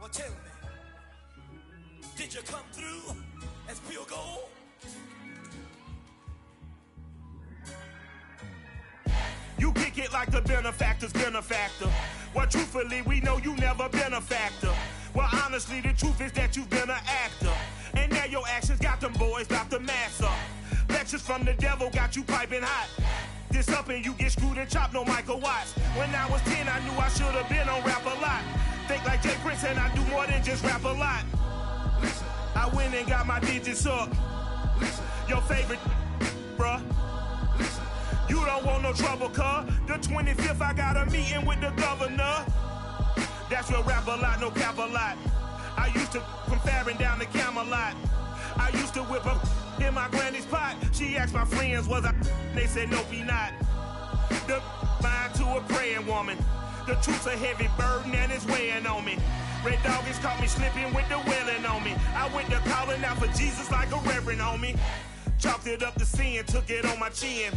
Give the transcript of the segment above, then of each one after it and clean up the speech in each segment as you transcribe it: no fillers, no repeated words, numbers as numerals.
Well, tell me, did you come through as pure gold? You kick it like the benefactor's benefactor. Well, truthfully, we know you never been a factor. Well, honestly, the truth is that you've been an actor. And now your actions got them boys about to mass up. Lectures from the devil got you piping hot. This up and you get screwed and chopped, no Michael Watts. When I was 10, I knew I should have been on rap a lot. Think like Jay Prince and I do more than just rap a lot. Listen, I went and got my digits up. Listen, your favorite, bruh. Listen, you don't want no trouble, cuz. The 25th, I got a meeting with the governor. That's real rap a lot, no cap a lot. I used to from Farron down to Camelot. I used to whip up in my granny's pot. She asked my friends, was I? They said, nope, he not. The mind to a praying woman. The truth's a heavy burden and it's weighing on me. Red Doggies caught me slipping with the wailing on me. I went to calling out for Jesus like a reverend homie. Chalked it up to sin, took it on my chin.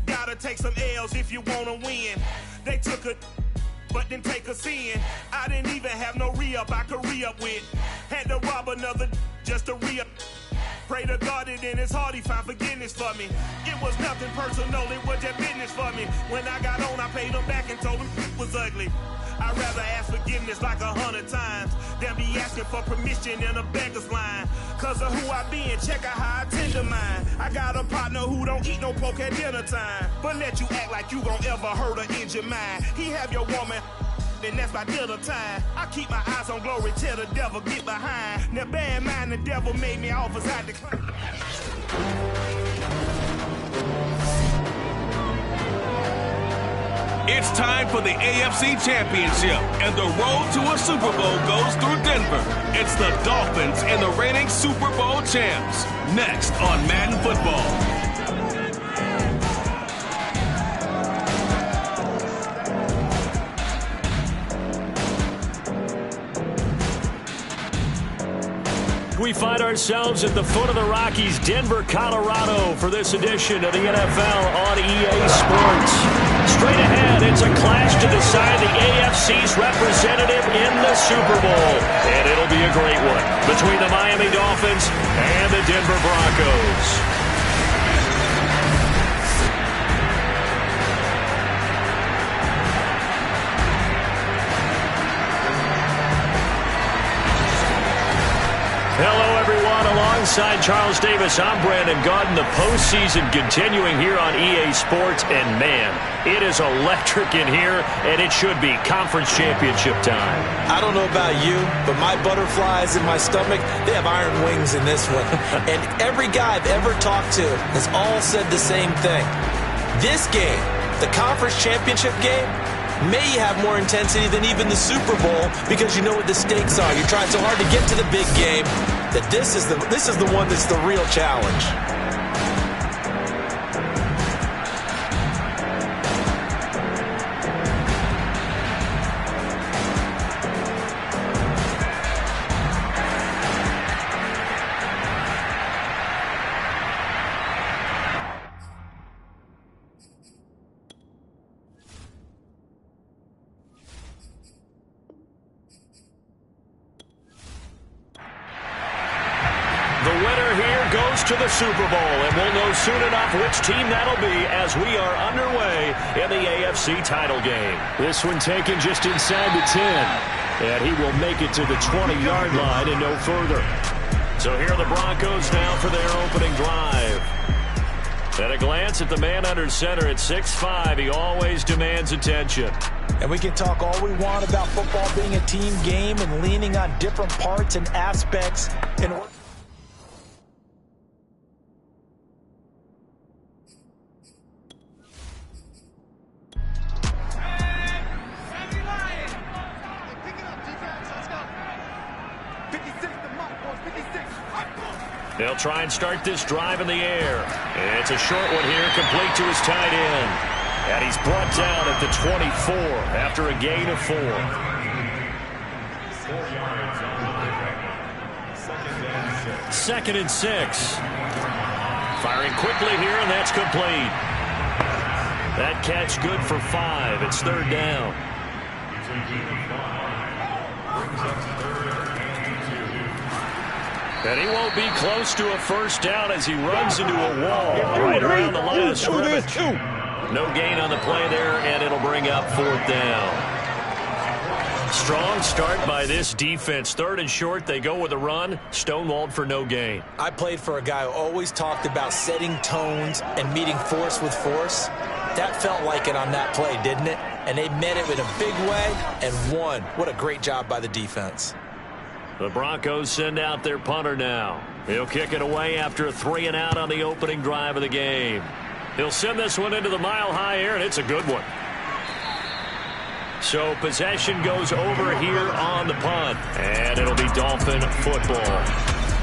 Gotta take some L's if you wanna win. They took a but then take a sin. I didn't even have no re-up I could re-up with. Had to rob another just to re-up. Pray to God that in his heart he found forgiveness for me. It was nothing personal, it was just business for me. When I got on, I paid him back and told him it was ugly. I'd rather ask forgiveness like 100 times than be asking for permission in a beggar's line. Cause of who I be and check out how I tend to mine. I got a partner who don't eat no pork at dinner time, but let you act like you gon' ever hurt or injure mine. He have your woman, and that's by dinner time. I keep my eyes on glory till the devil get behind. Now bear in mind the devil made me offers I decline. It's time for the AFC Championship, and the road to a Super Bowl goes through Denver. It's the Dolphins and the reigning Super Bowl champs. Next on Madden Football. We find ourselves at the foot of the Rockies, Denver, Colorado, for this edition of the NFL on EA Sports. Straight ahead, it's a clash to decide the AFC's representative in the Super Bowl. And it'll be a great one between the Miami Dolphins and the Denver Broncos. Hello, everyone. Alongside Charles Davis, I'm Brandon Gaudin. The postseason continuing here on EA Sports. And, man, it is electric in here, and it should be conference championship time. I don't know about you, but my butterflies in my stomach, they have iron wings in this one. And every guy I've ever talked to has all said the same thing. This game, the conference championship game, may have more intensity than even the Super Bowl because you know what the stakes are. You're trying so hard to get to the big game that this is the one that's the real challenge. To the Super Bowl, and we'll know soon enough which team that'll be as we are underway in the AFC title game. This one taken just inside the 10, and he will make it to the 20-yard line and no further. So here are the Broncos now for their opening drive. At a glance at the man under center at 6'5", he always demands attention. And we can talk all we want about football being a team game and leaning on different parts and aspects in order. They'll try and start this drive in the air. It's a short one here, complete to his tight end. And he's brought down at the 24 after a gain of 4. Second and 6. Firing quickly here, and that's complete. That catch good for 5. It's third down. And he won't be close to a first down as he runs into a wall right around the line of scrimmage. No gain on the play there, and it'll bring up 4th down. Strong start by this defense. 3rd and short, they go with a run. Stonewalled for no gain. I played for a guy who always talked about setting tones and meeting force with force. That felt like it on that play, didn't it? And they met it in a big way and won. What a great job by the defense. The Broncos send out their punter now. He'll kick it away after a 3-and-out on the opening drive of the game. He'll send this one into the mile-high air, and it's a good one. So possession goes over here on the punt, and it'll be Dolphin football.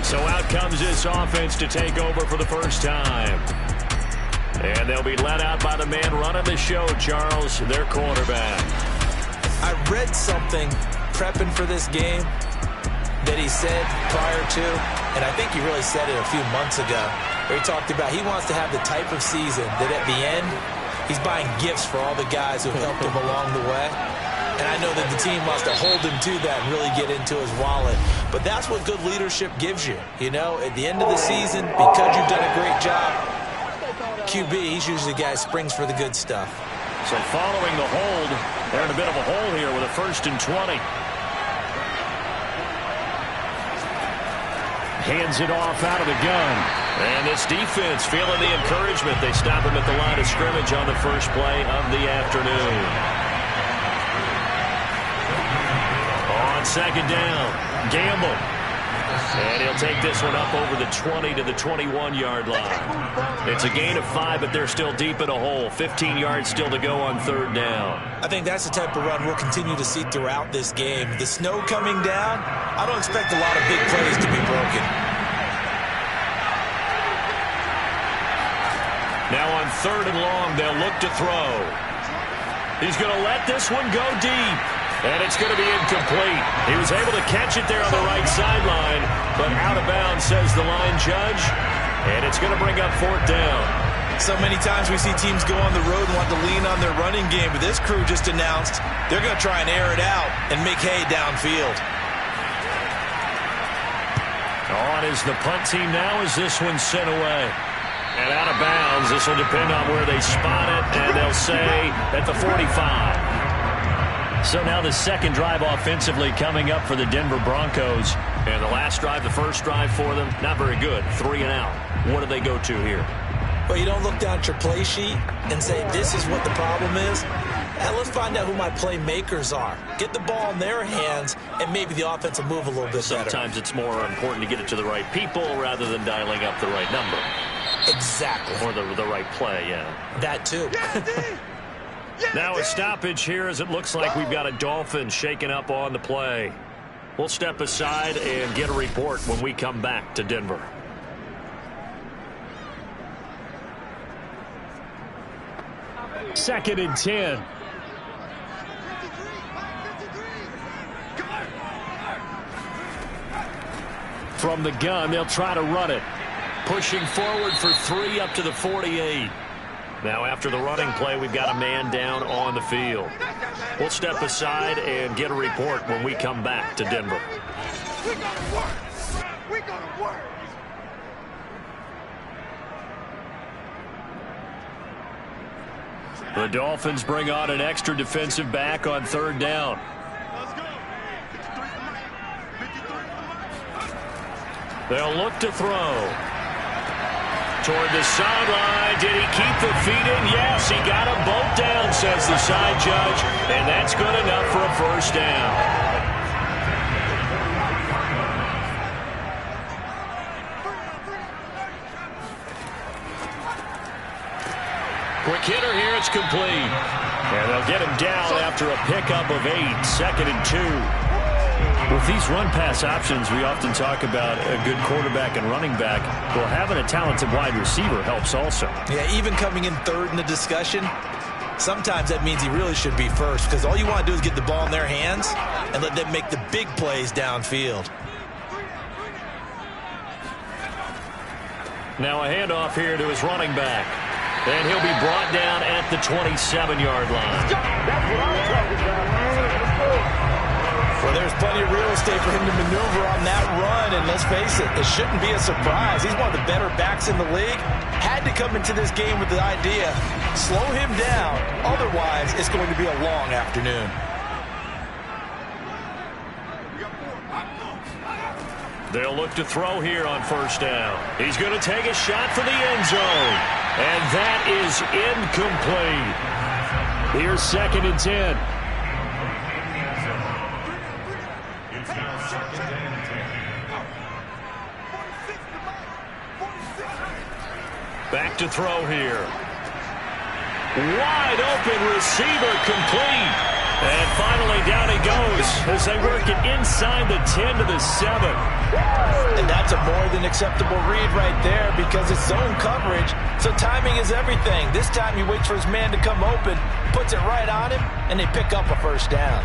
So out comes this offense to take over for the first time. And they'll be led out by the man running the show, Charles, their quarterback. I read something prepping for this game that he said prior to, and I think he really said it a few months ago, where he talked about he wants to have the type of season that at the end, he's buying gifts for all the guys who have helped him along the way. And I know that the team wants to hold him to that and really get into his wallet. But that's what good leadership gives you. You know, at the end of the season, because you've done a great job, QB, he's usually the guy who springs for the good stuff. So following the hold, they're in a bit of a hole here with a 1st and 20. Hands it off out of the gun. And this defense feeling the encouragement. They stop him at the line of scrimmage on the first play of the afternoon. On 2nd down, Gamble. And he'll take this one up over the 20 to the 21-yard line. It's a gain of 5, but they're still deep in a hole. 15 yards still to go on 3rd down. I think that's the type of run we'll continue to see throughout this game. The snow coming down, I don't expect a lot of big plays to be broken. Now on 3rd and long, they'll look to throw. He's going to let this one go deep. And it's going to be incomplete. He was able to catch it there on the right sideline, but out of bounds, says the line judge. And it's going to bring up 4th down. So many times we see teams go on the road and want to lean on their running game, but this crew just announced they're going to try and air it out and make hay downfield. On is the punt team now as this one's sent away. And out of bounds, this will depend on where they spot it, and they'll say at the 45. So now the second drive offensively coming up for the Denver Broncos. And the last drive, the first drive for them, not very good. 3-and-out. What do they go to here? Well, you don't look down at your play sheet and say, this is what the problem is. And let's find out who my playmakers are. Get the ball in their hands, and maybe the offense will move a little bit better. Sometimes it's more important to get it to the right people rather than dialing up the right number. Exactly. Or the right play, yeah. That too. Now a stoppage here as it looks like we've got a Dolphin shaking up on the play. We'll step aside and get a report when we come back to Denver. Second and 10. From the gun, they'll try to run it. Pushing forward for 3 up to the 48. Now after the running play, we've got a man down on the field. We'll step aside and get a report when we come back to Denver. We're gonna work. We're gonna work. The Dolphins bring on an extra defensive back on 3rd down. They'll look to throw. Toward the sideline. Did he keep the feet in? Yes, he got them both down, says the side judge. And that's good enough for a first down. Quick hitter here. It's complete. And they'll get him down after a pickup of 8. 2nd and 2. With these run-pass options, we often talk about a good quarterback and running back. Well, having a talented wide receiver helps also. Yeah, even coming in 3rd in the discussion, sometimes that means he really should be first because all you want to do is get the ball in their hands and let them make the big plays downfield. Now a handoff here to his running back. And he'll be brought down at the 27-yard line. That's what I'm talking about, man. Well, there's plenty of real estate for him to maneuver on that run, and let's face it, it shouldn't be a surprise. He's one of the better backs in the league. Had to come into this game with the idea, slow him down, otherwise it's going to be a long afternoon. They'll look to throw here on first down. He's going to take a shot for the end zone, and that is incomplete. Here's 2nd and 10. Back to throw here. Wide open receiver, complete. And finally down he goes as they work it inside the 10 to the 7. And that's a more than acceptable read right there because it's zone coverage, so timing is everything. This time he waits for his man to come open, puts it right on him, and they pick up a first down.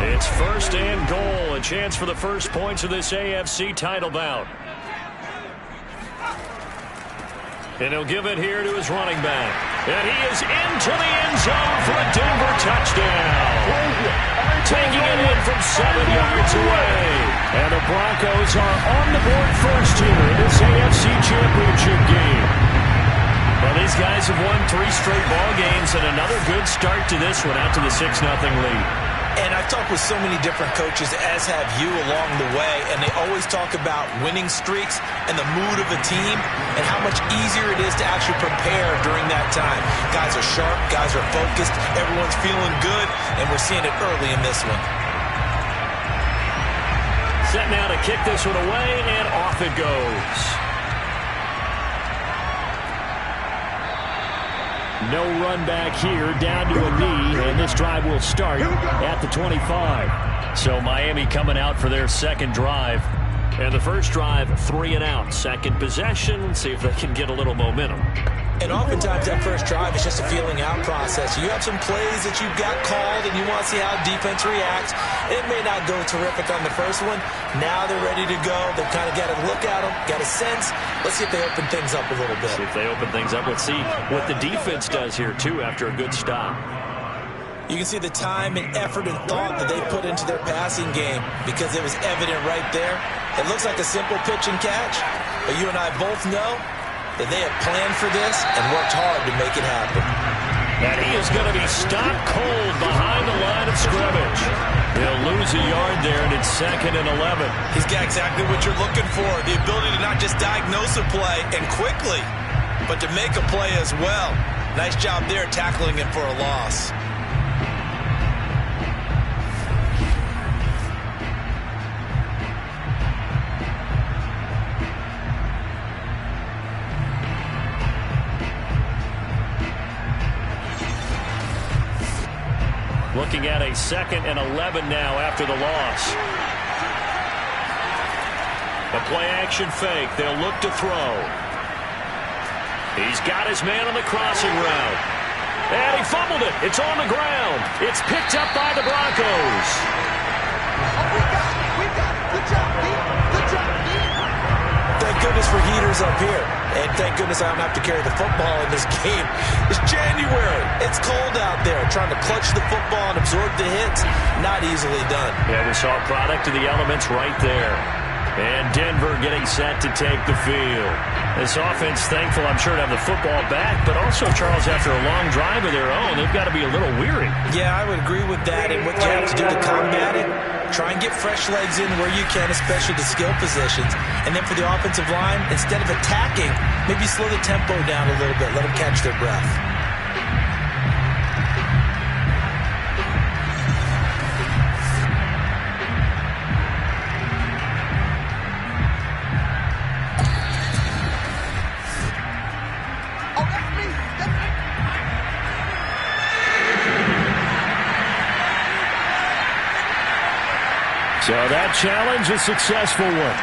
It's 1st and goal, a chance for the first points of this AFC title bout. And he'll give it here to his running back. And he is into the end zone for a Denver touchdown. Taking it in from 7 yards away. And the Broncos are on the board first here in this AFC Championship game. Well, these guys have won 3 straight ball games and another good start to this one out to the 6-0 lead. And I've talked with so many different coaches, as have you, along the way, and they always talk about winning streaks and the mood of a team and how much easier it is to actually prepare during that time. Guys are sharp, guys are focused, everyone's feeling good, and we're seeing it early in this one. Set now to kick this one away, and off it goes. No run back here, down to a knee, and this drive will start at the 25. So Miami coming out for their second drive. And the first drive, 3 and out. Second possession, see if they can get a little momentum. And oftentimes that first drive is just a feeling out process. You have some plays that you've got called and you want to see how defense reacts. It may not go terrific on the first one. Now they're ready to go. They've kind of got to look at them, got a sense. Let's see if they open things up a little bit. See if they open things up. Let's see what the defense does here, too, after a good stop. You can see the time and effort and thought that they put into their passing game because it was evident right there. It looks like a simple pitch and catch, but you and I both know that they have planned for this and worked hard to make it happen. And he is going to be stopped cold behind the line of scrimmage. He'll lose a yard there, and it's 2nd and 11. He's got exactly what you're looking for, the ability to not just diagnose a play and quickly, but to make a play as well. Nice job there tackling him for a loss. Looking at a 2nd and 11 now after the loss. A play-action fake. They'll look to throw. He's got his man on the crossing route. And he fumbled it. It's on the ground. It's picked up by the Broncos. We got it. Good job, Pete. Good job, Pete. Thank goodness for heaters up here. And thank goodness I don't have to carry the football in this game. It's January. It's cold out there. Trying to clutch the football and absorb the hits, not easily done. Yeah, we saw a product of the elements right there. And Denver getting set to take the field. This offense thankful, I'm sure, to have the football back, but also, Charles, after a long drive of their own, they've got to be a little weary. Yeah, I would agree with that. And what you have to do to combat it, try and get fresh legs in where you can, especially the skill positions. And then for the offensive line, instead of attacking, maybe slow the tempo down a little bit. Let them catch their breath. So that challenge, a successful one.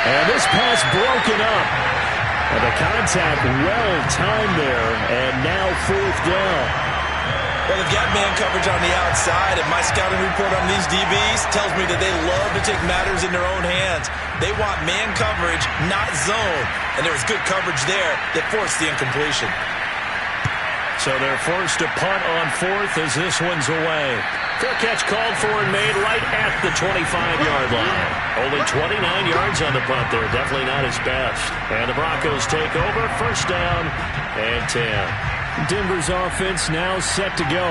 And this pass broken up. And the contact well timed there. And now 4th down. Well, they've got man coverage on the outside, and my scouting report on these DBs tells me that they love to take matters in their own hands. They want man coverage, not zone. And there was good coverage there that forced the incompletion. So they're forced to punt on fourth as this one's away. Fair catch called for and made right at the 25-yard line. Only 29 yards on the punt there. Definitely not his best. And the Broncos take over. First down and 10. Denver's offense now set to go.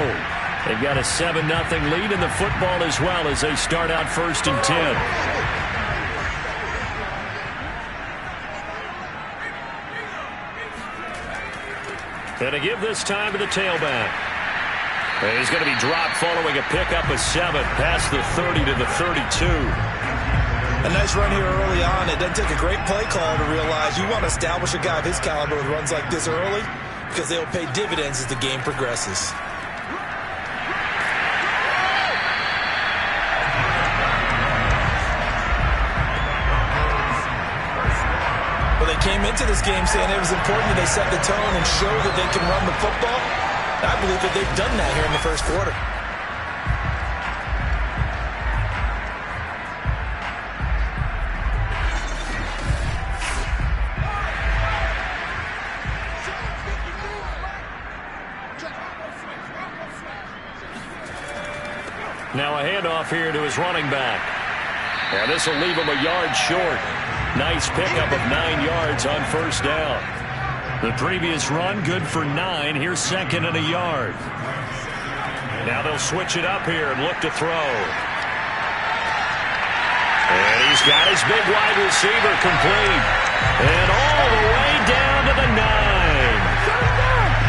They've got a 7-0 lead in the football as well as they start out first and 10. And to give this time to the tailback. And he's going to be dropped following a pickup of 7 past the 30 to the 32. A nice run here early on. It doesn't take a great play call to realize you want to establish a guy of his caliber with runs like this early, because they'll pay dividends as the game progresses. Well, they came into this game saying it was important that they set the tone and show that they can run the football. I believe that they've done that here in the first quarter. Now a handoff here to his running back. And this will leave him a yard short. Nice pickup of 9 yards on first down. The previous run good for 9. Here's second and a yard. Now they'll switch it up here and look to throw. And he's got his big wide receiver complete. And all the way down to the 9.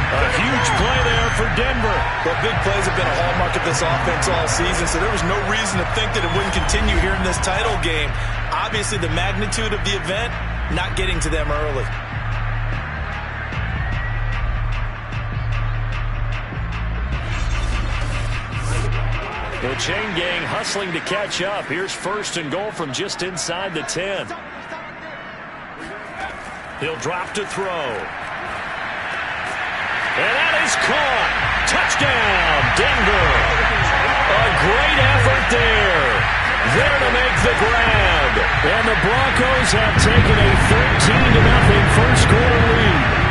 A huge play there for Denver. Well, big plays have been a hallmark of this offense all season, so there was no reason to think that it wouldn't continue here in this title game. Obviously, the magnitude of the event not getting to them early. The chain gang hustling to catch up. Here's first and goal from just inside the 10. He'll drop to throw. And that is caught. Touchdown, Denver. A great effort there. There to make the grab. And the Broncos have taken a 13-0 first quarter lead.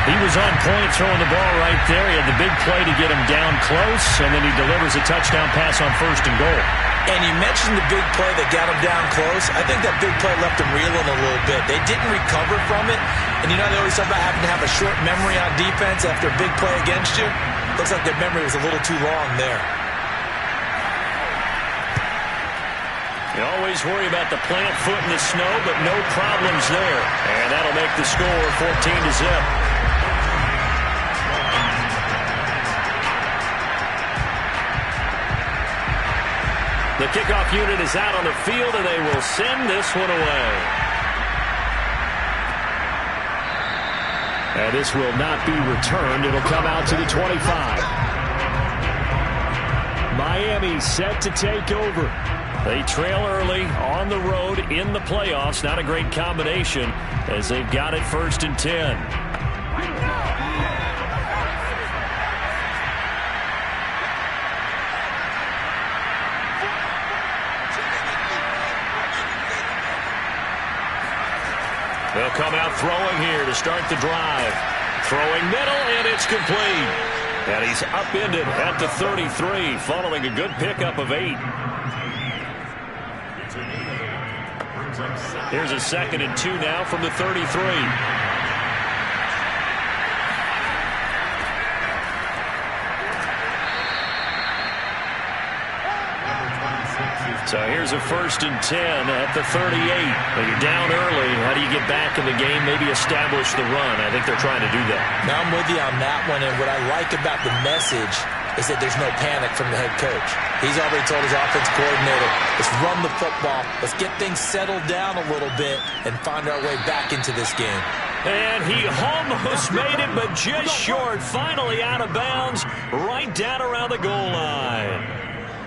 He was on point throwing the ball right there. He had the big play to get him down close, and then he delivers a touchdown pass on first and goal. And you mentioned the big play that got him down close. I think that big play left him reeling a little bit. They didn't recover from it. And you know they always talk about having to have a short memory on defense after a big play against you. Looks like their memory was a little too long there. You always worry about the plant foot in the snow, but no problems there. And that'll make the score 14-0. The kickoff unit is out on the field, and they will send this one away. And this will not be returned. It'll come out to the 25. Miami set to take over. They trail early on the road in the playoffs. Not a great combination as they've got it first and 10. They'll come out throwing here to start the drive. Throwing middle, and it's complete. And he's upended at the 33, following a good pickup of 8. Here's a 2nd and 2 now from the 33. So here's a 1st and 10 at the 38. When you're down early, how do you get back in the game, maybe establish the run? I think they're trying to do that. Now I'm with you on that one, and what I like about the message is that there's no panic from the head coach. He's already told his offense coordinator, let's run the football, let's get things settled down a little bit and find our way back into this game. And he almost made it, but just short. Finally out of bounds, right down around the goal line.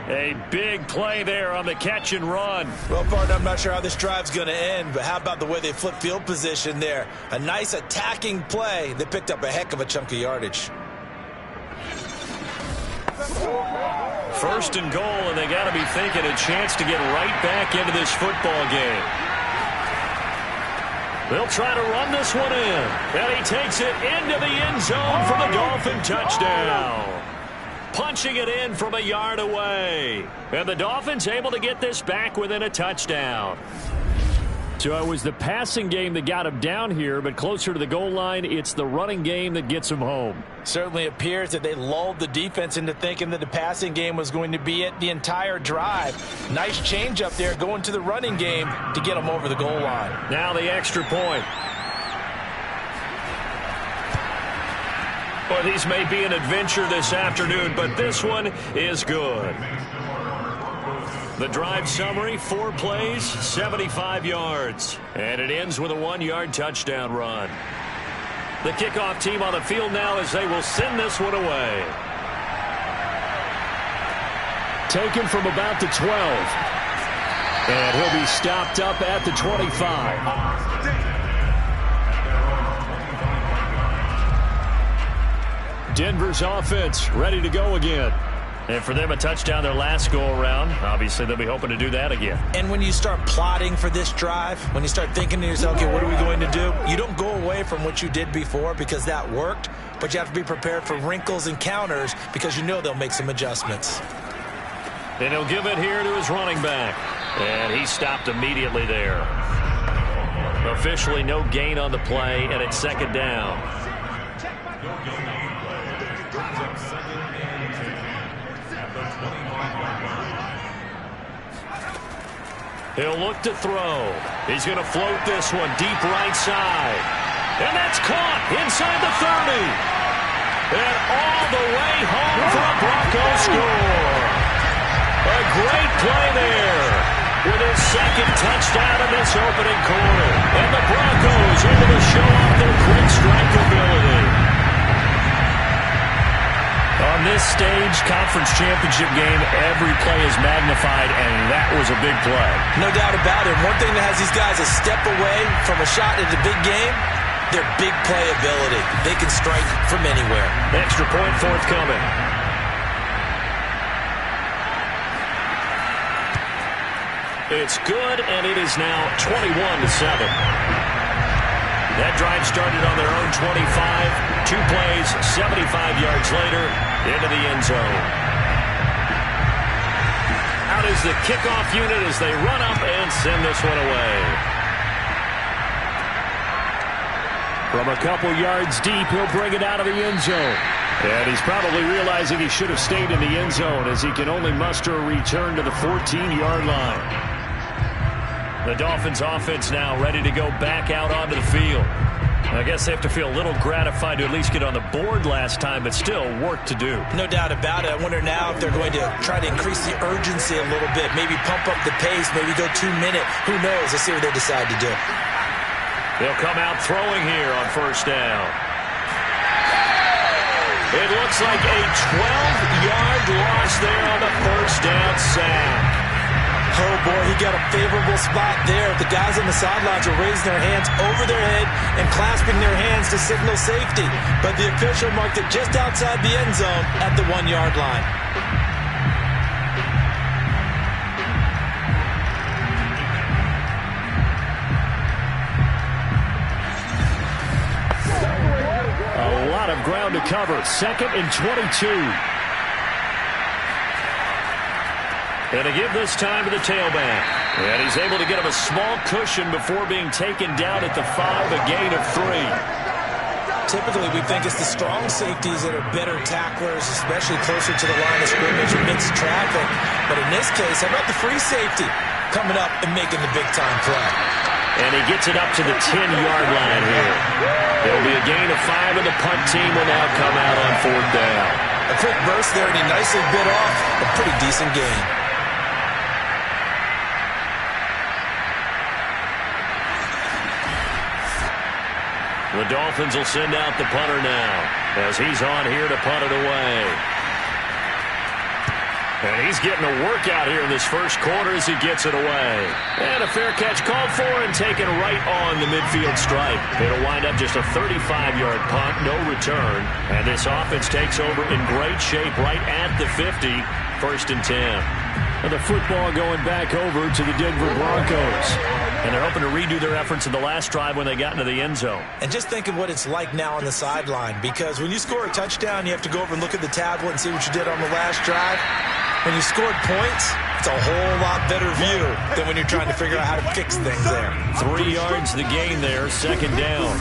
A big play there on the catch and run. Well, partner, I'm not sure how this drive's going to end, but how about the way they flip field position there? A nice attacking play that picked up a heck of a chunk of yardage. First and goal, and they got to be thinking a chance to get right back into this football game. They'll try to run this one in, and he takes it into the end zone for the Dolphin touchdown. Punching it in from a yard away. And the Dolphins able to get this back within a touchdown. So it was the passing game that got him down here, but closer to the goal line, it's the running game that gets him home. Certainly appears that they lulled the defense into thinking that the passing game was going to be it the entire drive. Nice change up there going to the running game to get them over the goal line. Now the extra point. Well, these may be an adventure this afternoon, but this one is good. The drive summary, 4 plays, 75 yards. And it ends with a 1-yard touchdown run. The kickoff team on the field now as they will send this one away. Taken from about the 12. And he'll be stopped up at the 25. Denver's offense ready to go again. And for them, a touchdown their last go-around. Obviously, they'll be hoping to do that again. And when you start plotting for this drive, when you start thinking to yourself, okay, what are we going to do? You don't go away from what you did before because that worked, but you have to be prepared for wrinkles and counters because you know they'll make some adjustments. And he'll give it here to his running back. And he stopped immediately there. Officially no gain on the play, and it's second down. He'll look to throw. He's going to float this one deep right side. And that's caught inside the 30. And all the way home for a Broncos score. A great play there with his second touchdown in this opening quarter. And the Broncos able to show off their quick strike ability. On this stage, conference championship game, every play is magnified, and that was a big play. No doubt about it. One thing that has these guys a step away from a shot at the big game, their big play ability. They can strike from anywhere. Extra point forthcoming. It's good, and it is now 21-7. That drive started on their own 25. 2 plays, 75 yards later, into the end zone. Out is the kickoff unit as they run up and send this one away. From a couple yards deep, he'll bring it out of the end zone. And he's probably realizing he should have stayed in the end zone as he can only muster a return to the 14-yard line. The Dolphins offense now ready to go back out onto the field. I guess they have to feel a little gratified to at least get on the board last time, but still work to do. No doubt about it. I wonder now if they're going to try to increase the urgency a little bit, maybe pump up the pace, maybe go 2-minute. Who knows? Let's see what they decide to do. They'll come out throwing here on first down. It looks like a 12-yard loss there on the first down sack. Oh, boy, he got a favorable spot there. The guys on the sidelines are raising their hands over their head and clasping their hands to signal safety. But the official marked it just outside the end zone at the 1-yard line. A lot of ground to cover. 2nd and 22. And to give this time to the tailback. And he's able to get him a small cushion before being taken down at the 5, a gain of 3. Typically, we think it's the strong safeties that are better tacklers, especially closer to the line of scrimmage amidst traffic. But in this case, how about the free safety coming up and making the big-time play? And he gets it up to the 10-yard line here. It'll be a gain of 5, and the punt team will now come out on 4th down. A quick burst there, and he nicely bit off a pretty decent gain. The Dolphins will send out the punter now as he's on here to punt it away. And he's getting a workout here in this first quarter as he gets it away. And a fair catch called for and taken right on the midfield stripe. It'll wind up just a 35-yard punt, no return. And this offense takes over in great shape right at the 50, 1st and 10. And the football going back over to the Denver Broncos. And they're hoping to redo their efforts in the last drive when they got into the end zone. And just think of what it's like now on the sideline, because when you score a touchdown, you have to go over and look at the tablet and see what you did on the last drive. When you scored points, it's a whole lot better view than when you're trying to figure out how to fix things there. 3 yards the gain there, 2nd down.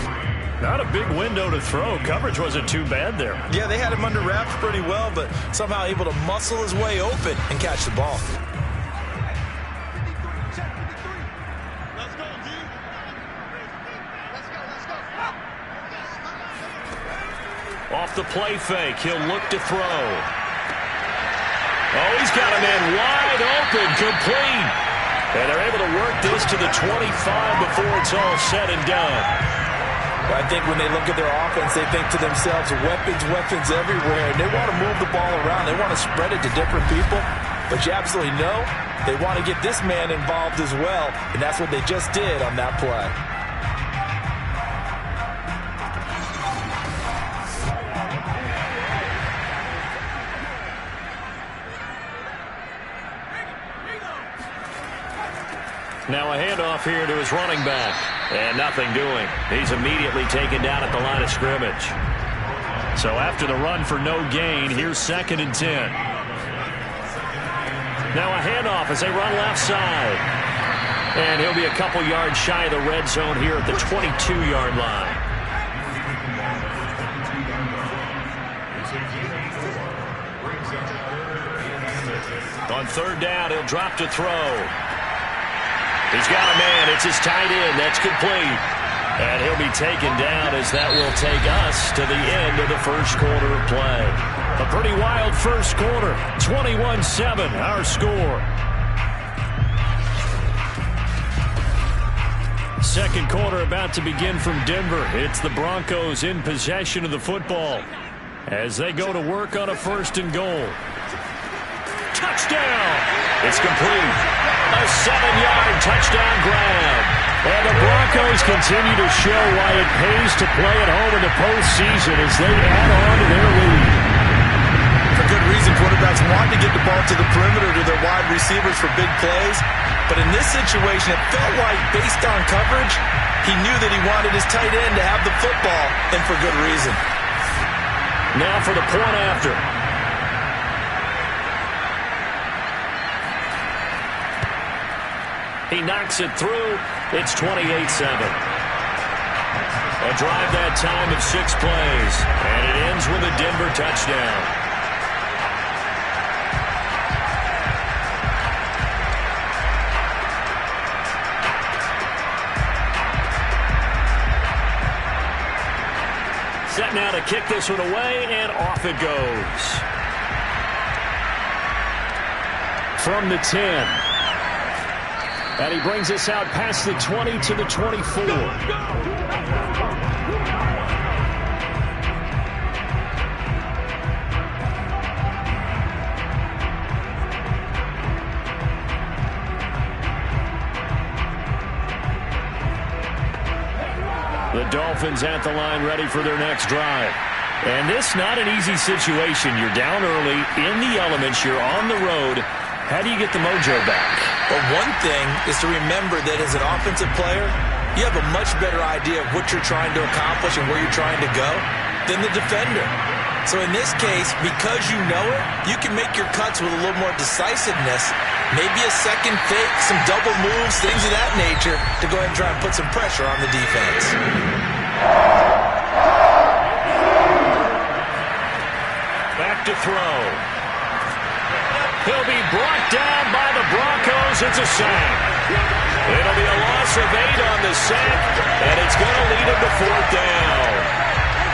Not a big window to throw. Coverage wasn't too bad there. Yeah, they had him under wraps pretty well, but somehow able to muscle his way open and catch the ball. Off the play fake, he'll look to throw. Oh, he's got a man wide open, complete. And they're able to work this to the 25 before it's all said and done. I think when they look at their offense, they think to themselves, weapons everywhere. And they want to move the ball around. They want to spread it to different people. But you absolutely know they want to get this man involved as well. And that's what they just did on that play. Now a handoff here to his running back. And nothing doing. He's immediately taken down at the line of scrimmage. So after the run for no gain, here's 2nd and 10. Now a handoff as they run left side. And he'll be a couple yards shy of the red zone here at the 22-yard line. On 3rd down, he'll drop to throw. He's got a man. It's his tight end. That's complete. And he'll be taken down as that will take us to the end of the first quarter of play. A pretty wild first quarter. 21-7, our score. 2nd quarter about to begin from Denver. It's the Broncos in possession of the football as they go to work on a 1st and goal. Touchdown! It's complete. A 7-yard touchdown grab. And the Broncos continue to show why it pays to play at home in the postseason as they add on to their lead. For good reason, quarterbacks want to get the ball to the perimeter to their wide receivers for big plays. But in this situation, it felt like, based on coverage, he knew that he wanted his tight end to have the football, and for good reason. Now for the point after. He knocks it through. It's 28-7. A drive that time of 6 plays. And it ends with a Denver touchdown. Set now to kick this one away, and off it goes. From the 10. And he brings us out past the 20 to the 24. The Dolphins at the line ready for their next drive. And this not an easy situation. You're down early, in the elements, you're on the road. How do you get the mojo back? But one thing is to remember that as an offensive player, you have a much better idea of what you're trying to accomplish and where you're trying to go than the defender. So in this case, because you know it, you can make your cuts with a little more decisiveness, maybe a second fake, some double moves, things of that nature, to go ahead and try and put some pressure on the defense. Back to throw. He'll be brought down by the Broncos. It's a sack. It'll be a loss of 8 on the sack, and it's going to lead him to 4th down.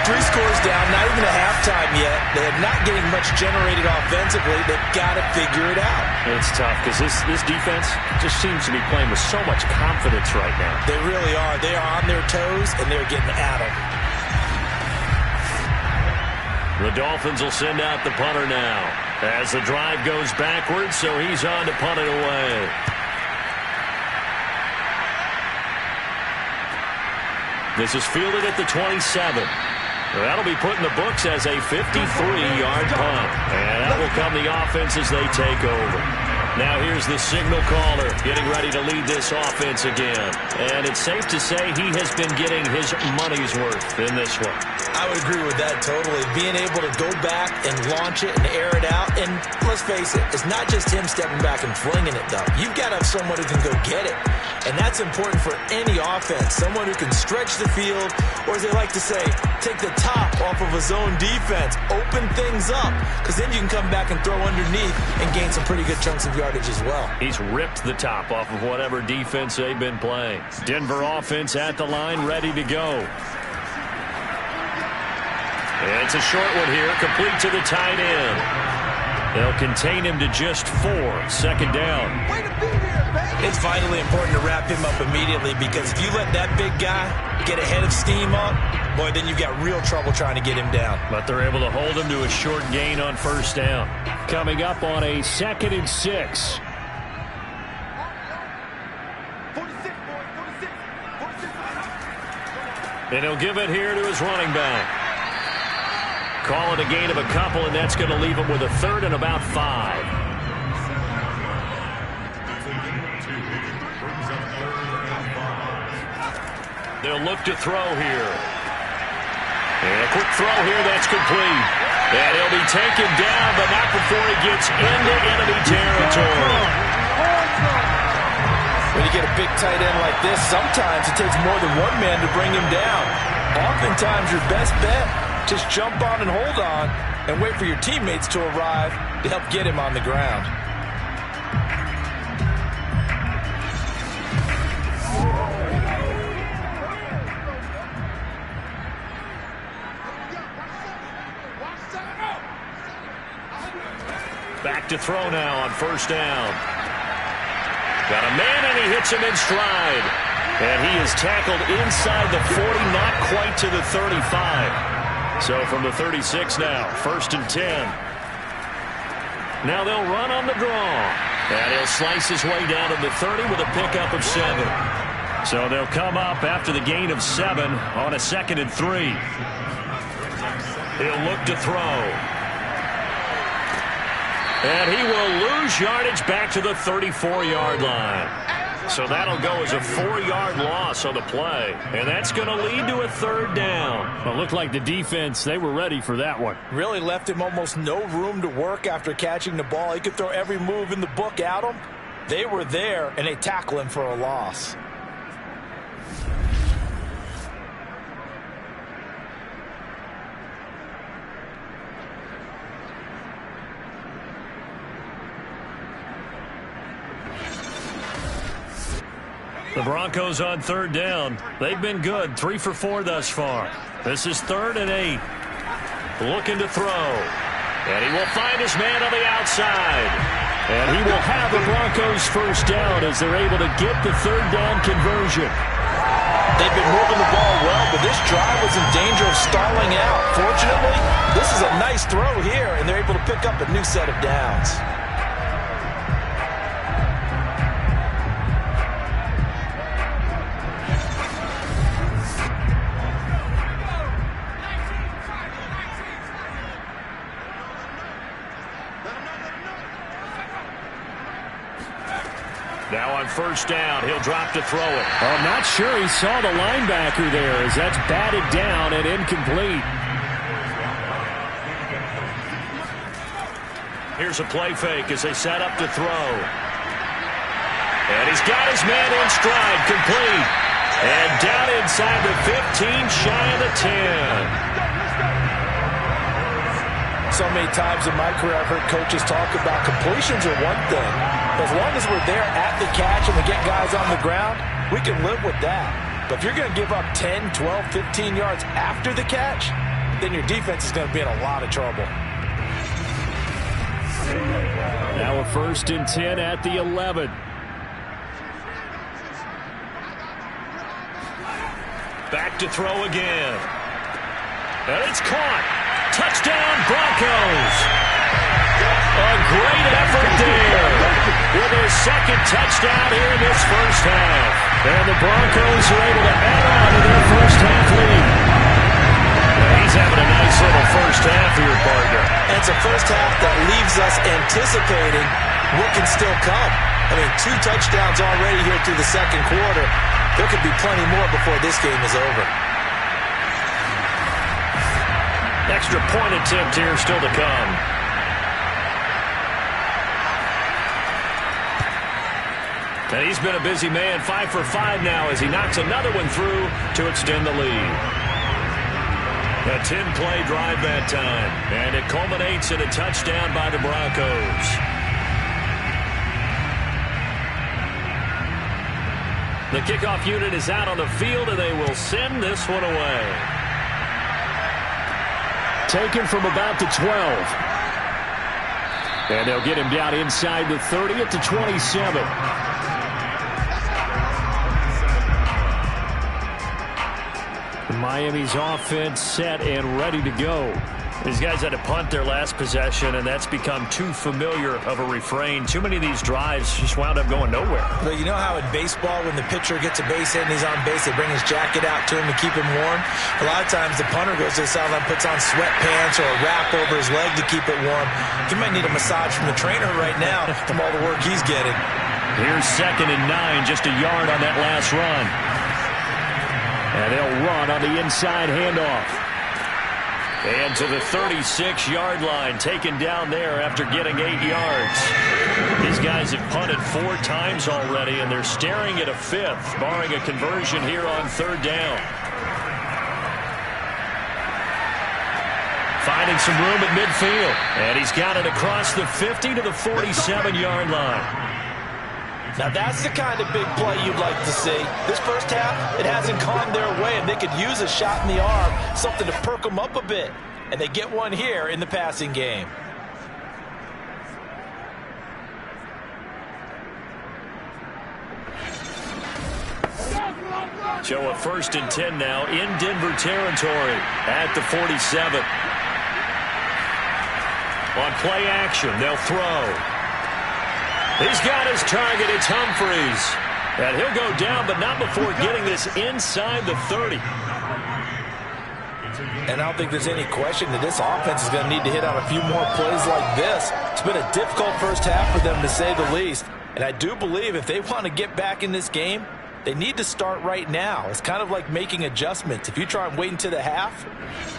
3 scores down, not even a halftime yet. They're not getting much generated offensively. They've got to figure it out. It's tough because this defense just seems to be playing with so much confidence right now. They really are. They are on their toes, and they're getting at them. The Dolphins will send out the punter now. As the drive goes backwards, so he's on to punt it away. This is fielded at the 27. That'll be put in the books as a 53-yard punt. And that will come the offense as they take over. Now here's the signal caller getting ready to lead this offense again. And it's safe to say he has been getting his money's worth in this one. I would agree with that totally. Being able to go back and launch it and air it out. And let's face it, it's not just him stepping back and flinging it, though. You've got to have someone who can go get it. And that's important for any offense. Someone who can stretch the field, or as they like to say, take the top off of a zone defense. Open things up, because then you can come back and throw underneath and gain some pretty good chunks of yardage as well. He's ripped the top off of whatever defense they've been playing. Denver offense at the line, ready to go. It's a short one here, complete to the tight end. They'll contain him to just 4, second down. It's vitally important to wrap him up immediately, because if you let that big guy get a head of steam up, boy, then you've got real trouble trying to get him down. But they're able to hold him to a short gain on first down. Coming up on a 2nd and 6. And he'll give it here to his running back. Call it a gain of a couple, and that's going to leave him with a 3rd and about 5. They'll look to throw here. And a quick throw here, that's complete. And he'll be taken down, but not before he gets into enemy territory. When you get a big tight end like this, sometimes it takes more than one man to bring him down. Oftentimes, your best bet, just jump on and hold on and wait for your teammates to arrive to help get him on the ground. Back to throw now on first down. Got a man, and he hits him in stride. And he is tackled inside the 40, not quite to the 35. So from the 36 now, 1st and 10. Now they'll run on the draw. And he'll slice his way down to the 30 with a pickup of 7. So they'll come up after the gain of 7 on a 2nd and 3. He'll look to throw. And he will lose yardage back to the 34-yard line. So that'll go as a 4-yard loss on the play. And that's going to lead to a 3rd down. Well, it looked like the defense, they were ready for that one. Really left him almost no room to work after catching the ball. He could throw every move in the book at him. They were there, and they tackle him for a loss. The Broncos on 3rd down. They've been good, 3 for 4 thus far. This is 3rd and 8. Looking to throw. And he will find his man on the outside. And he will have the Broncos first down as they're able to get the 3rd down conversion. They've been moving the ball well, but this drive was in danger of stalling out. Fortunately, this is a nice throw here, and they're able to pick up a new set of downs. Now on first down, he'll drop to throw it. I'm not sure he saw the linebacker there as that's batted down and incomplete. Here's a play fake as they set up to throw. And he's got his man in stride, complete. And down inside the 15, shy of the 10. So many times in my career I've heard coaches talk about completions are one thing. As long as we're there at the catch and we get guys on the ground, we can live with that. But if you're going to give up 10, 12, 15 yards after the catch, then your defense is going to be in a lot of trouble. Now a 1st and 10 at the 11. Back to throw again. And it's caught. Touchdown, Broncos. his second touchdown here in this first half. And the Broncos are able to add on to their first half lead. He's having a nice little first half here, partner. And it's a first half that leaves us anticipating what can still come. I mean, 2 touchdowns already here through the second quarter. There could be plenty more before this game is over. Extra point attempt here still to come. And he's been a busy man, 5 for 5 now as he knocks another one through to extend the lead. A 10-play drive that time, and it culminates in a touchdown by the Broncos. The kickoff unit is out on the field, and they will send this one away. Taken from about the 12. And they'll get him down inside the 30 at the 27. Miami's offense set and ready to go. These guys had to punt their last possession, and that's become too familiar of a refrain. Too many of these drives just wound up going nowhere. But you know how in baseball, when the pitcher gets a base hit and he's on base, they bring his jacket out to him to keep him warm? A lot of times the punter goes to the sideline, puts on sweatpants or a wrap over his leg to keep it warm. He might need a massage from the trainer right now from all the work he's getting. Here's 2nd and 9, just a yard on that last run. And they'll run on the inside handoff. And to the 36-yard line, taken down there after getting 8 yards. These guys have punted 4 times already, and they're staring at a 5th, barring a conversion here on 3rd down. Finding some room at midfield, and he's got it across the 50 to the 47-yard line. Now that's the kind of big play you'd like to see. This first half, it hasn't gone their way, and they could use a shot in the arm, something to perk them up a bit. And they get one here in the passing game. So a 1st and 10 now in Denver territory at the 47. On play action, they'll throw. He's got his target. It's Humphries. And he'll go down, but not before getting this inside the 30. And I don't think there's any question that this offense is going to need to hit on a few more plays like this. It's been a difficult first half for them, to say the least. And I do believe if they want to get back in this game, they need to start right now. It's kind of like making adjustments. If you try and wait until the half,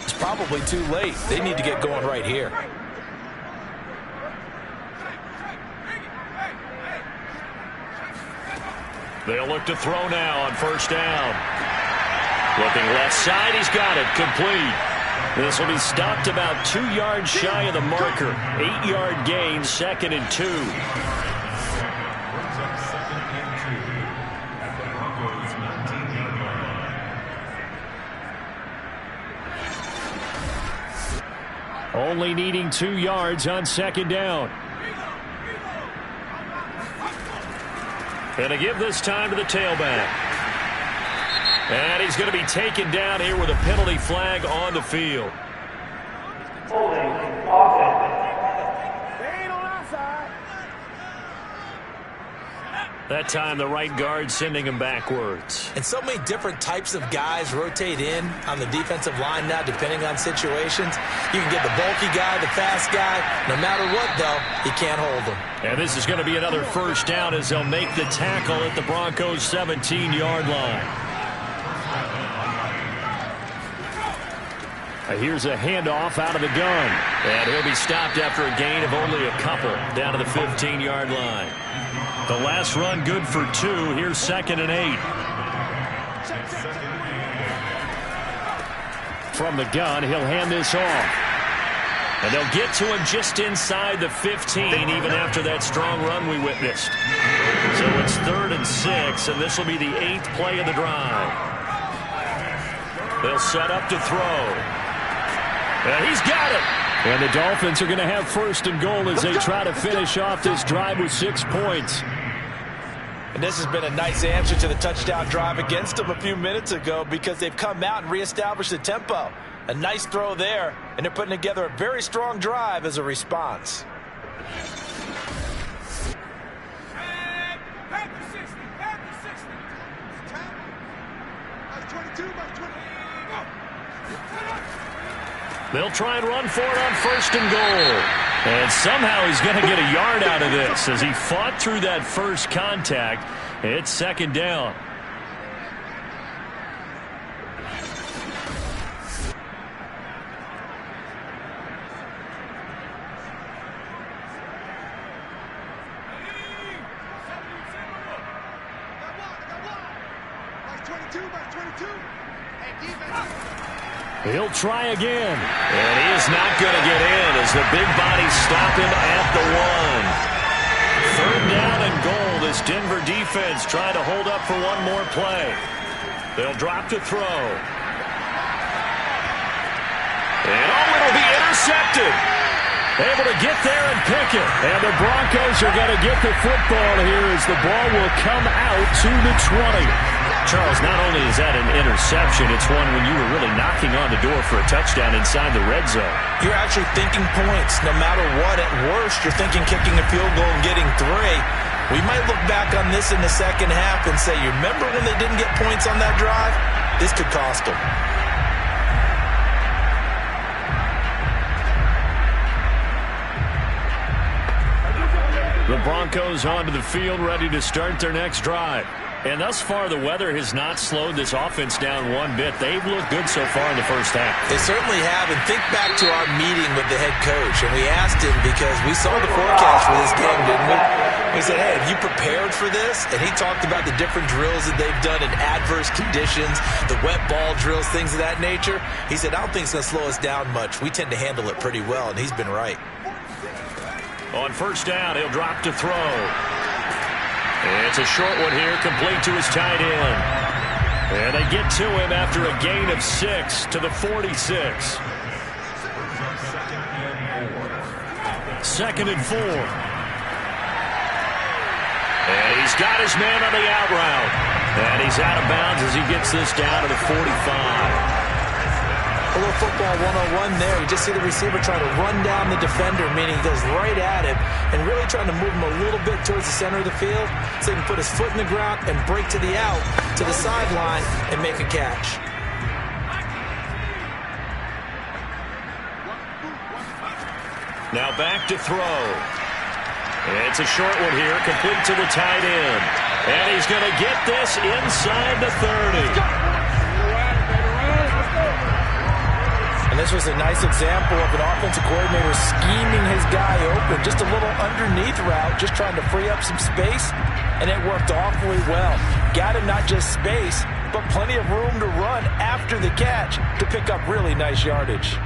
it's probably too late. They need to get going right here. They'll look to throw now on 1st down. Looking left side, he's got it, complete. This will be stopped about 2 yards shy of the marker. 8-yard gain, 2nd and 2. Only needing 2 yards on 2nd down. And to give this time to the tailback. And he's going to be taken down here with a penalty flag on the field. That time the right guard sending him backwards. And so many different types of guys rotate in on the defensive line now, depending on situations. You can get the bulky guy, the fast guy. No matter what, though, he can't hold him. And this is going to be another 1st down as they'll make the tackle at the Broncos' 17-yard line. Here's a handoff out of the gun. And he'll be stopped after a gain of only a couple down to the 15-yard line. The last run good for 2. Here's 2nd and 8. From the gun, he'll hand this off. And they'll get to him just inside the 15, even after that strong run we witnessed. So it's 3rd and 6, and this will be the 8th play of the drive. They'll set up to throw. And he's got it. And the Dolphins are going to have 1st and goal as they try to finish off this drive with 6 points. And this has been a nice answer to the touchdown drive against them a few minutes ago, because they've come out and reestablished the tempo. A nice throw there, and they're putting together a very strong drive as a response. They'll try and run for it on 1st and goal. And somehow he's going to get a yard out of this as he fought through that first contact. It's 2nd down. He'll try again. And he is not going to get in as the big bodies stop him at the 1. 3rd down and goal. This Denver defense trying to hold up for one more play. They'll drop to throw. And it'll be intercepted. Able to get there and pick it. And the Broncos are going to get the football here as the ball will come out to the 20. Charles, not only is that an interception, it's one when you were really knocking on the door for a touchdown inside the red zone. You're actually thinking points. No matter what, at worst, you're thinking kicking a field goal and getting 3. We might look back on this in the second half and say, you remember when they didn't get points on that drive? This could cost them. The Broncos onto the field, ready to start their next drive. And thus far, the weather has not slowed this offense down one bit. They've looked good so far in the first half. They certainly have. And think back to our meeting with the head coach. And we asked him, because we saw the forecast for this game, didn't we? We said, hey, have you prepared for this? And he talked about the different drills that they've done in adverse conditions, the wet ball drills, things of that nature. He said, I don't think it's going to slow us down much. We tend to handle it pretty well, and he's been right. On 1st down, he'll drop to throw. It's a short one here, complete to his tight end. And they get to him after a gain of 6 to the 46. 2nd and 4. And he's got his man on the out route. And he's out of bounds as he gets this down to the 45. A little football 101 there. You just see the receiver trying to run down the defender, meaning he goes right at him and really trying to move him a little bit towards the center of the field so he can put his foot in the ground and break to the out, to the sideline, and make a catch. Now back to throw. It's a short one here, complete to the tight end. And he's going to get this inside the 30. And this was a nice example of an offensive coordinator scheming his guy open. Just a little underneath route, just trying to free up some space, and it worked awfully well. Got him not just space, but plenty of room to run after the catch to pick up really nice yardage.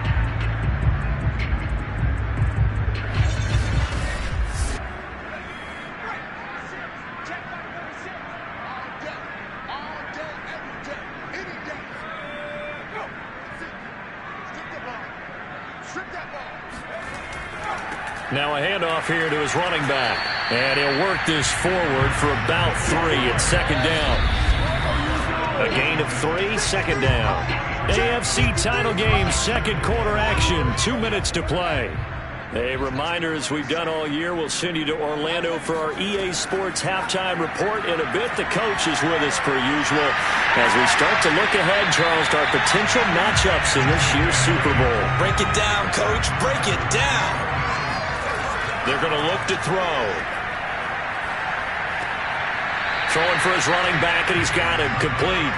Now a handoff here to his running back. And he'll work this forward for about 3. It's 2nd down. A gain of 3, 2nd down. AFC title game, 2nd quarter action. 2 minutes to play. A reminder, as we've done all year, we'll send you to Orlando for our EA Sports halftime report in a bit. The coach is with us per usual as we start to look ahead, Charles, to our potential matchups in this year's Super Bowl. Break it down, Coach. Break it down. They're going to look to throw. Throwing for his running back, and he's got him complete.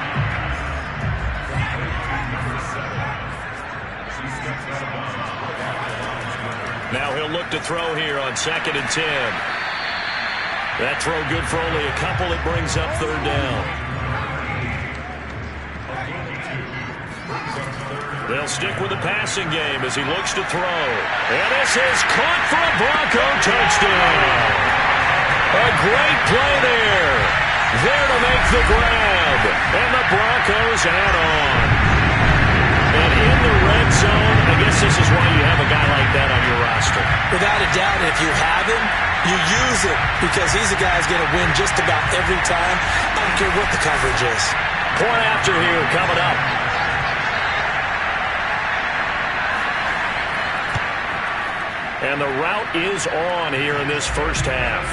Now he'll look to throw here on 2nd and 10. That throw good for only a couple. It brings up 3rd down. They'll stick with the passing game as he looks to throw. And this is caught for a Bronco touchdown. A great play there. There to make the grab. And the Broncos add on. And in the red zone, I guess this is why you have a guy like that on your roster. Without a doubt, if you have him, you use him because he's a guy who's going to win just about every time. I don't care what the coverage is. Point after here coming up. And the route is on here in this first half.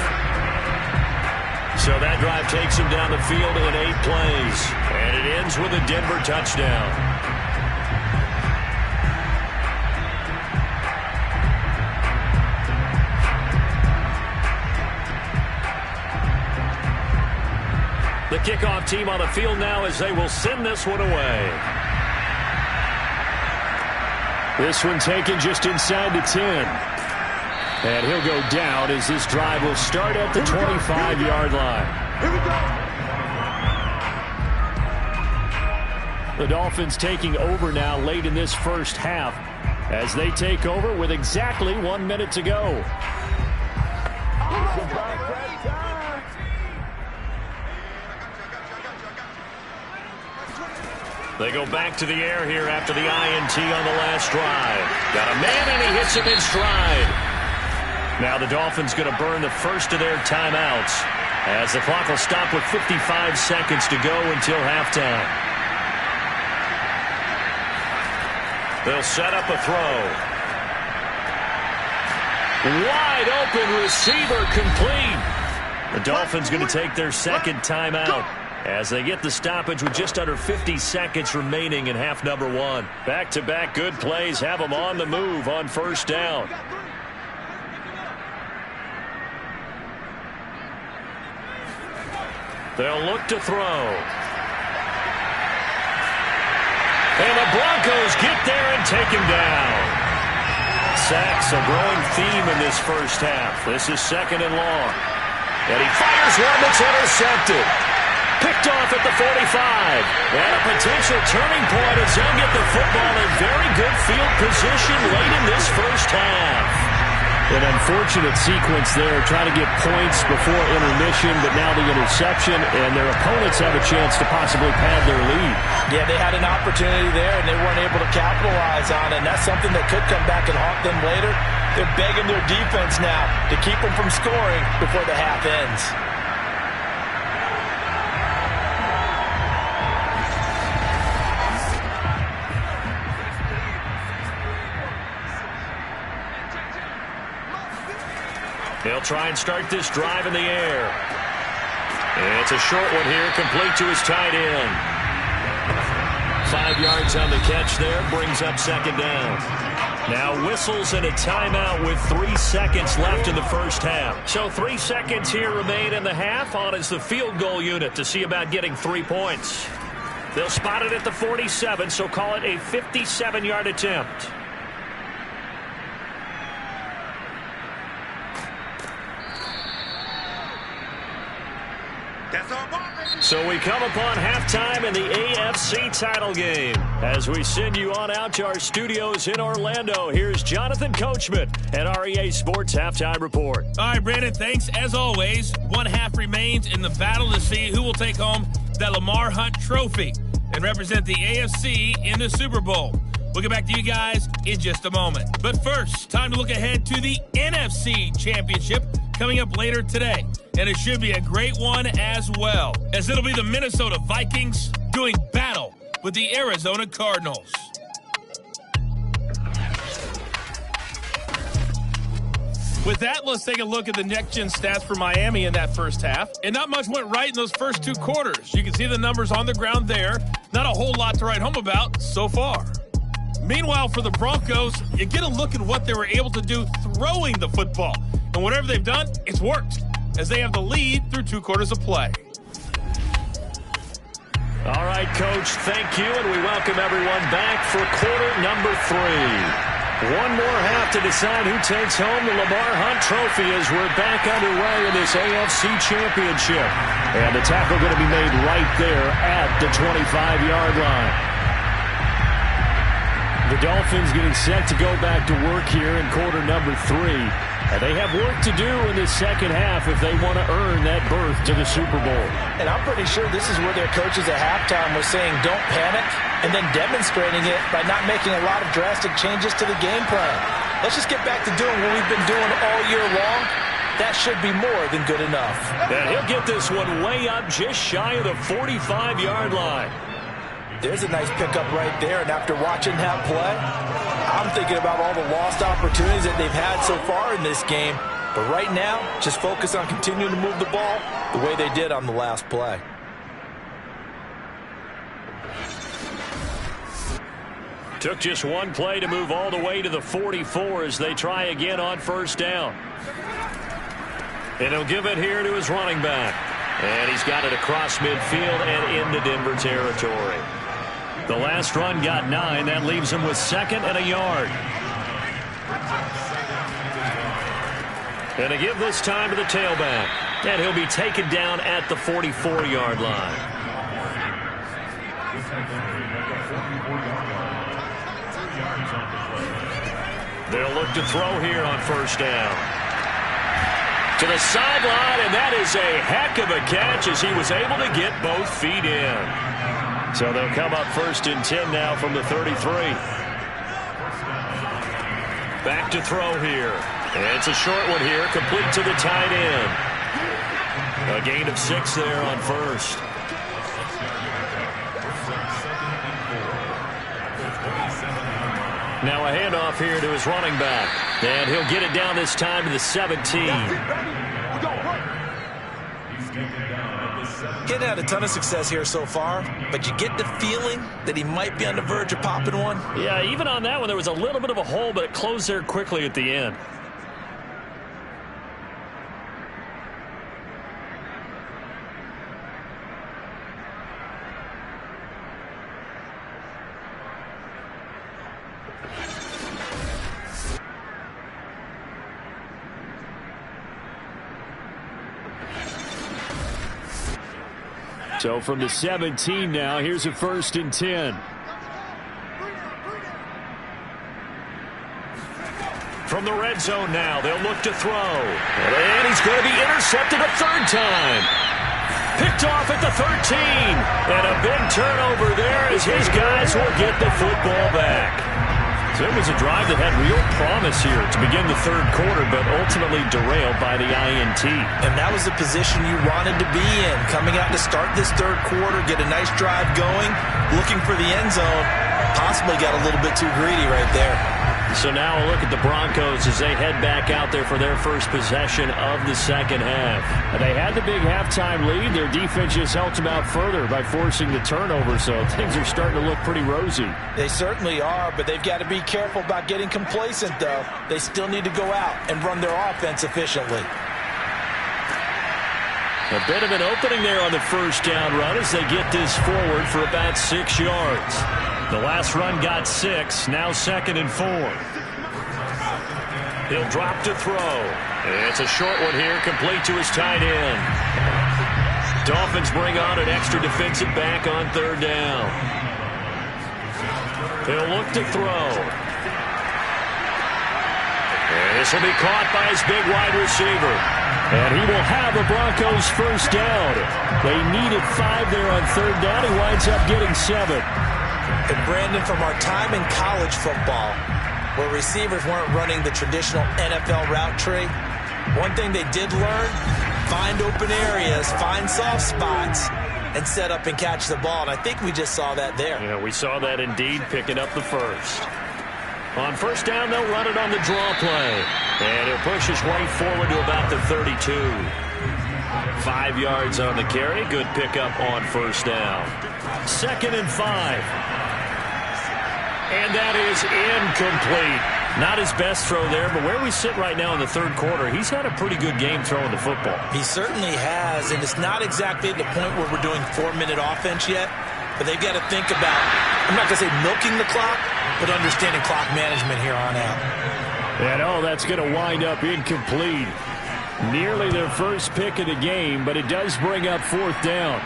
So that drive takes him down the field in 8 plays. And it ends with a Denver touchdown. The kickoff team on the field now as they will send this one away. This one taken just inside the 10. And he'll go down as this drive will start at the 25-yard line. Here we go. The Dolphins taking over now late in this first half as they take over with exactly 1 minute to go. They go back to the air here after the INT on the last drive. Got a man and he hits him in stride. Now the Dolphins going to burn the first of their timeouts as the clock will stop with 55 seconds to go until halftime. They'll set up a throw. Wide open receiver complete. The Dolphins going to take their second timeout as they get the stoppage with just under 50 seconds remaining in half number one. Back-to-back good plays have them on the move on first down. They'll look to throw. And the Broncos get there and take him down. Sacks a growing theme in this first half. This is second and long. And he fires one that's intercepted. Picked off at the 45. And a potential turning point as they'll get the football in very good field position late in this first half. An unfortunate sequence there, trying to get points before intermission, but now the interception, and their opponents have a chance to possibly pad their lead. Yeah, they had an opportunity there, and they weren't able to capitalize on it, and that's something that could come back and haunt them later. They're begging their defense now to keep them from scoring before the half ends. They'll try and start this drive in the air. And it's a short one here, complete to his tight end. 5 yards on the catch there, brings up second down. Now whistles and a timeout with 3 seconds left in the first half. So 3 seconds here remain in the half. On is the field goal unit to see about getting 3 points. They'll spot it at the 47, so call it a 57-yard attempt. So we come upon halftime in the AFC title game. As we send you on out to our studios in Orlando, here's Jonathan Coachman and our EA Sports Halftime Report. All right, Brandon, thanks. As always, 1 half remains in the battle to see who will take home that Lamar Hunt trophy and represent the AFC in the Super Bowl. We'll get back to you guys in just a moment. But first, time to look ahead to the NFC Championship coming up later today. And it should be a great one as well, as it'll be the Minnesota Vikings doing battle with the Arizona Cardinals. With that, let's take a look at the next-gen stats for Miami in that first half. And not much went right in those first 2 quarters. You can see the numbers on the ground there. Not a whole lot to write home about so far. Meanwhile, for the Broncos, you get a look at what they were able to do throwing the football. And whatever they've done, it's worked, as they have the lead through 2 quarters of play. All right, Coach, thank you, and we welcome everyone back for quarter number 3. 1 more half to decide who takes home the Lamar Hunt trophy as we're back underway in this AFC Championship. And the tackle going to be made right there at the 25-yard line. The Dolphins getting set to go back to work here in quarter number 3. And they have work to do in this second half if they want to earn that berth to the Super Bowl. And I'm pretty sure this is where their coaches at halftime were saying don't panic, and then demonstrating it by not making a lot of drastic changes to the game plan. Let's just get back to doing what we've been doing all year long. That should be more than good enough. And he'll get this one way up just shy of the 45-yard line. There's a nice pickup right there, and after watching that play, I'm thinking about all the lost opportunities that they've had so far in this game. But right now, just focus on continuing to move the ball the way they did on the last play. Took just 1 play to move all the way to the 44 as they try again on first down. And he'll give it here to his running back. And he's got it across midfield and into Denver territory. The last run got 9. That leaves him with 2nd and a yard. And to give this time to the tailback. And he'll be taken down at the 44-yard line. They'll look to throw here on 1st down. To the sideline, and that is a heck of a catch as he was able to get both feet in. So they'll come up 1st and 10 now from the 33. Back to throw here. And it's a short one here, complete to the tight end. A gain of 6 there on 1st. Now a handoff here to his running back. And he'll get it down this time to the 17. Getting had a ton of success here so far, but you get the feeling that he might be on the verge of popping one. Yeah, even on that one, there was a little bit of a hole, but it closed there quickly at the end. So from the 17 now, here's a 1st and 10. From the red zone now, they'll look to throw. And he's going to be intercepted a 3rd time. Picked off at the 13. And a big turnover there as his guys will get the football back. So it was a drive that had real promise here to begin the 3rd quarter, but ultimately derailed by the INT. And that was the position you wanted to be in. Coming out to start this 3rd quarter, get a nice drive going, looking for the end zone. Possibly got a little bit too greedy right there. So now a look at the Broncos as they head back out there for their first possession of the 2nd half. They had the big halftime lead. Their defense just helped them out further by forcing the turnover, so things are starting to look pretty rosy. They certainly are, but they've got to be careful about getting complacent, though. They still need to go out and run their offense efficiently. A bit of an opening there on the 1st down run as they get this forward for about 6 yards. The last run got 6, now 2nd and 4. He'll drop to throw. It's a short one here, complete to his tight end. Dolphins bring on an extra defensive back on 3rd down. He'll look to throw. And this will be caught by his big wide receiver. And he will have the Broncos 1st down. They needed 5 there on 3rd down. He winds up getting 7. And Brandon, from our time in college football, where receivers weren't running the traditional NFL route tree, one thing they did learn, find open areas, find soft spots, and set up and catch the ball. And I think we just saw that there. Yeah, we saw that indeed, picking up the 1st. On 1st down, they'll run it on the draw play. And he'll push his way forward to about the 32. 5 yards on the carry. Good pickup on 1st down. 2nd and 5. And that is incomplete. Not his best throw there, but where we sit right now in the 3rd quarter, he's had a pretty good game throwing the football. He certainly has, and it's not exactly at the point where we're doing 4-minute offense yet, but they've got to think about, I'm not going to say milking the clock, but understanding clock management here on out. And that's going to wind up incomplete. Nearly their first pick of the game, but it does bring up 4th down.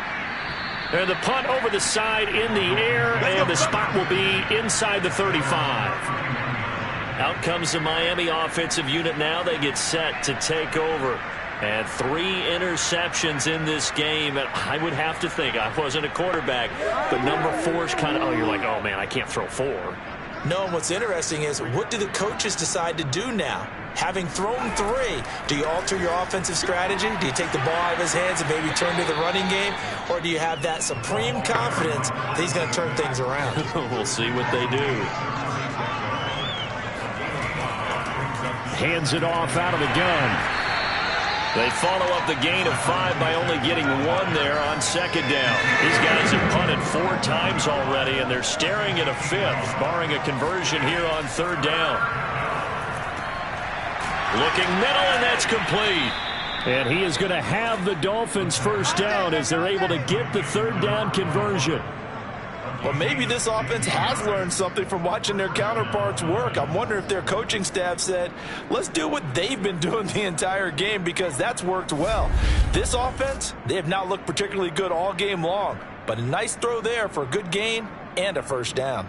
And the punt over the side in the air, and the spot will be inside the 35. Out comes the Miami offensive unit now. They get set to take over. And 3 interceptions in this game. And I would have to think, I wasn't a quarterback, but number 4 is kind of, you're like, oh, man, I can't throw 4. No, what's interesting is, what do the coaches decide to do now? Having thrown 3, do you alter your offensive strategy? Do you take the ball out of his hands and maybe turn to the running game? Or do you have that supreme confidence that he's going to turn things around? We'll see what they do. Hands it off out of the gun. They follow up the gain of 5 by only getting 1 there on 2nd down. These guys have punted 4 times already, and they're staring at a 5th, barring a conversion here on 3rd down. Looking middle, and that's complete. And he is going to have the Dolphins first down as they're able to get the third down conversion. Well, maybe this offense has learned something from watching their counterparts work. I'm wondering if their coaching staff said, let's do what they've been doing the entire game, because that's worked well. This offense, they have not looked particularly good all game long, but a nice throw there for a good gain and a first down.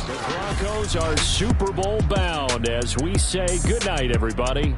The Broncos are Super Bowl bound as we say goodnight, everybody.